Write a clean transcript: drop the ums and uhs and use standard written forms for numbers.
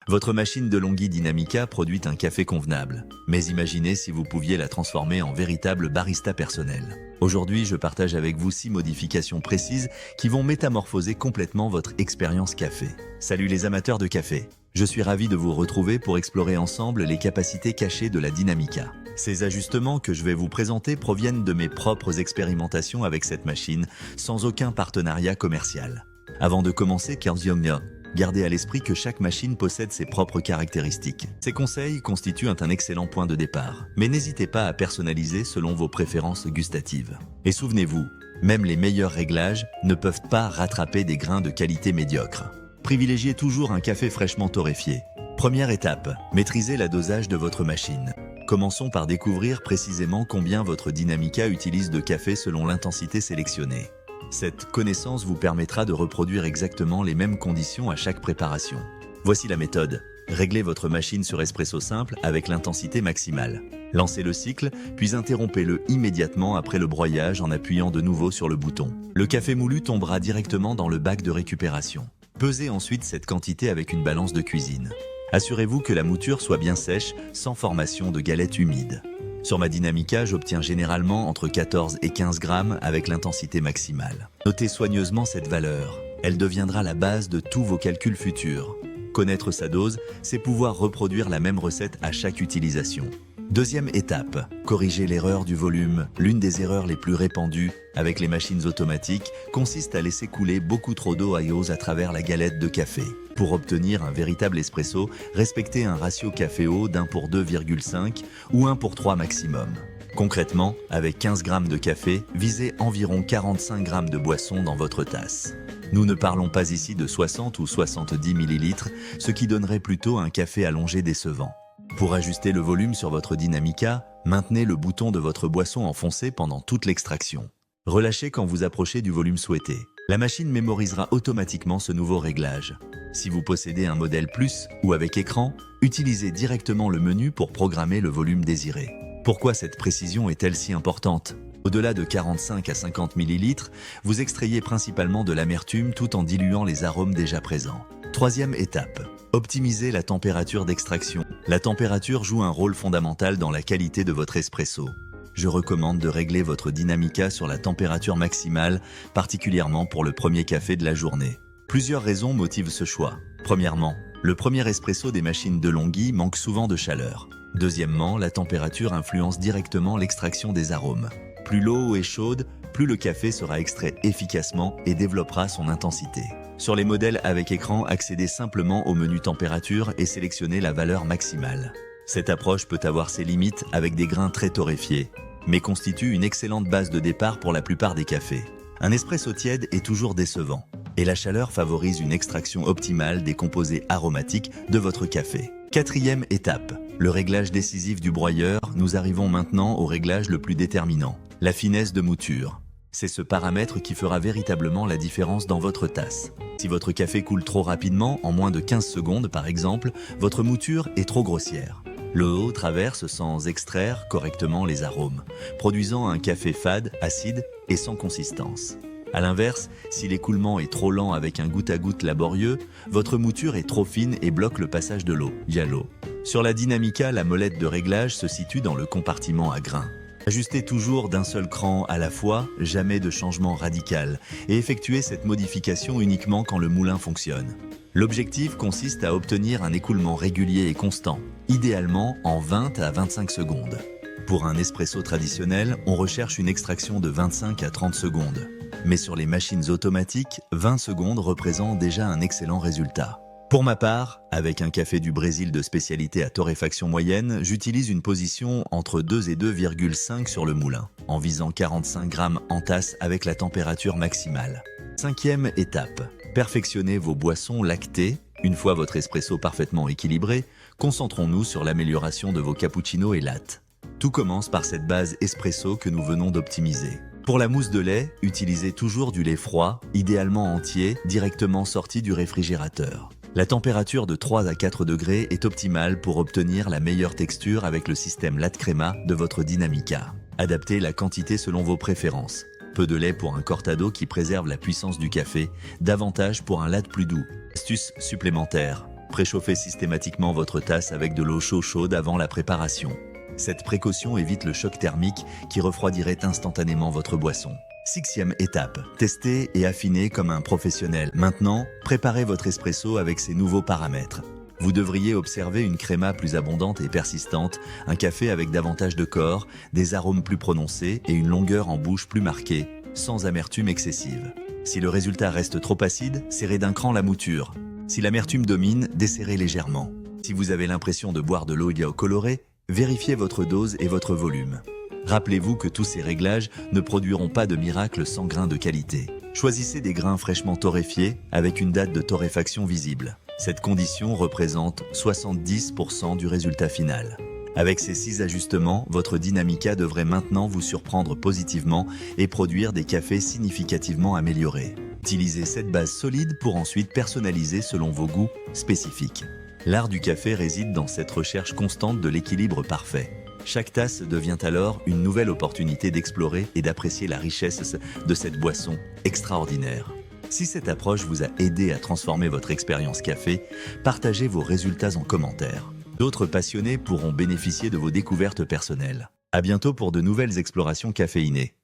Votre machine DeLonghi Dynamica produit un café convenable, mais imaginez si vous pouviez la transformer en véritable barista personnel. Aujourd'hui, je partage avec vous 6 modifications précises qui vont métamorphoser complètement votre expérience café. Salut les amateurs de café! Je suis ravi de vous retrouver pour explorer ensemble les capacités cachées de la Dynamica. Ces ajustements que je vais vous présenter proviennent de mes propres expérimentations avec cette machine, sans aucun partenariat commercial. Avant de commencer, gardez à l'esprit que chaque machine possède ses propres caractéristiques. Ces conseils constituent un excellent point de départ, mais n'hésitez pas à personnaliser selon vos préférences gustatives. Et souvenez-vous, même les meilleurs réglages ne peuvent pas rattraper des grains de qualité médiocre. Privilégiez toujours un café fraîchement torréfié. Première étape, maîtrisez le dosage de votre machine. Commençons par découvrir précisément combien votre Dynamica utilise de café selon l'intensité sélectionnée. Cette connaissance vous permettra de reproduire exactement les mêmes conditions à chaque préparation. Voici la méthode. Réglez votre machine sur espresso simple avec l'intensité maximale. Lancez le cycle, puis interrompez-le immédiatement après le broyage en appuyant de nouveau sur le bouton. Le café moulu tombera directement dans le bac de récupération. Pesez ensuite cette quantité avec une balance de cuisine. Assurez-vous que la mouture soit bien sèche, sans formation de galettes humides. Sur ma Dynamica, j'obtiens généralement entre 14 et 15 grammes avec l'intensité maximale. Notez soigneusement cette valeur. Elle deviendra la base de tous vos calculs futurs. Connaître sa dose, c'est pouvoir reproduire la même recette à chaque utilisation. Deuxième étape, corriger l'erreur du volume. L'une des erreurs les plus répandues avec les machines automatiques consiste à laisser couler beaucoup trop d'eau à travers la galette de café. Pour obtenir un véritable espresso, respectez un ratio café-eau d'1 pour 2,5 ou 1 pour 3 maximum. Concrètement, avec 15 grammes de café, visez environ 45 grammes de boisson dans votre tasse. Nous ne parlons pas ici de 60 ou 70 ml, ce qui donnerait plutôt un café allongé décevant. Pour ajuster le volume sur votre Dynamica, maintenez le bouton de votre boisson enfoncé pendant toute l'extraction. Relâchez quand vous approchez du volume souhaité. La machine mémorisera automatiquement ce nouveau réglage. Si vous possédez un modèle Plus ou avec écran, utilisez directement le menu pour programmer le volume désiré. Pourquoi cette précision est-elle si importante ? Au-delà de 45 à 50 ml, vous extrayez principalement de l'amertume tout en diluant les arômes déjà présents. Troisième étape, optimisez la température d'extraction. La température joue un rôle fondamental dans la qualité de votre espresso. Je recommande de régler votre Dynamica sur la température maximale, particulièrement pour le premier café de la journée. Plusieurs raisons motivent ce choix. Premièrement, le premier espresso des machines DeLonghi manque souvent de chaleur. Deuxièmement, la température influence directement l'extraction des arômes. Plus l'eau est chaude, plus le café sera extrait efficacement et développera son intensité. Sur les modèles avec écran, accédez simplement au menu température et sélectionnez la valeur maximale. Cette approche peut avoir ses limites avec des grains très torréfiés, mais constitue une excellente base de départ pour la plupart des cafés. Un espresso tiède est toujours décevant, et la chaleur favorise une extraction optimale des composés aromatiques de votre café. Quatrième étape, le réglage décisif du broyeur. Nous arrivons maintenant au réglage le plus déterminant, la finesse de mouture. C'est ce paramètre qui fera véritablement la différence dans votre tasse. Si votre café coule trop rapidement, en moins de 15 secondes par exemple, votre mouture est trop grossière. L'eau traverse sans extraire correctement les arômes, produisant un café fade, acide et sans consistance. A l'inverse, si l'écoulement est trop lent avec un goutte à goutte laborieux, votre mouture est trop fine et bloque le passage de l'eau, l'eau. Sur la Dynamica, la molette de réglage se situe dans le compartiment à grains. Ajustez toujours d'un seul cran à la fois, jamais de changement radical, et effectuez cette modification uniquement quand le moulin fonctionne. L'objectif consiste à obtenir un écoulement régulier et constant, idéalement en 20 à 25 secondes. Pour un espresso traditionnel, on recherche une extraction de 25 à 30 secondes. Mais sur les machines automatiques, 20 secondes représentent déjà un excellent résultat. Pour ma part, avec un café du Brésil de spécialité à torréfaction moyenne, j'utilise une position entre 2 et 2,5 sur le moulin, en visant 45 grammes en tasse avec la température maximale. Cinquième étape, perfectionnez vos boissons lactées. Une fois votre espresso parfaitement équilibré, concentrons-nous sur l'amélioration de vos cappuccinos et lattes. Tout commence par cette base espresso que nous venons d'optimiser. Pour la mousse de lait, utilisez toujours du lait froid, idéalement entier, directement sorti du réfrigérateur. La température de 3 à 4 degrés est optimale pour obtenir la meilleure texture avec le système Latte Crema de votre Dynamica. Adaptez la quantité selon vos préférences. Peu de lait pour un cortado qui préserve la puissance du café, davantage pour un latte plus doux. Astuce supplémentaire. Préchauffez systématiquement votre tasse avec de l'eau chaude avant la préparation. Cette précaution évite le choc thermique qui refroidirait instantanément votre boisson. 6e étape, testez et affinez comme un professionnel. Maintenant, préparez votre espresso avec ces nouveaux paramètres. Vous devriez observer une créma plus abondante et persistante, un café avec davantage de corps, des arômes plus prononcés et une longueur en bouche plus marquée, sans amertume excessive. Si le résultat reste trop acide, serrez d'un cran la mouture. Si l'amertume domine, desserrez légèrement. Si vous avez l'impression de boire de l'eau colorée, vérifiez votre dose et votre volume. Rappelez-vous que tous ces réglages ne produiront pas de miracle sans grains de qualité. Choisissez des grains fraîchement torréfiés avec une date de torréfaction visible. Cette condition représente 70% du résultat final. Avec ces 6 ajustements, votre Dynamica devrait maintenant vous surprendre positivement et produire des cafés significativement améliorés. Utilisez cette base solide pour ensuite personnaliser selon vos goûts spécifiques. L'art du café réside dans cette recherche constante de l'équilibre parfait. Chaque tasse devient alors une nouvelle opportunité d'explorer et d'apprécier la richesse de cette boisson extraordinaire. Si cette approche vous a aidé à transformer votre expérience café, partagez vos résultats en commentaire. D'autres passionnés pourront bénéficier de vos découvertes personnelles. À bientôt pour de nouvelles explorations caféinées.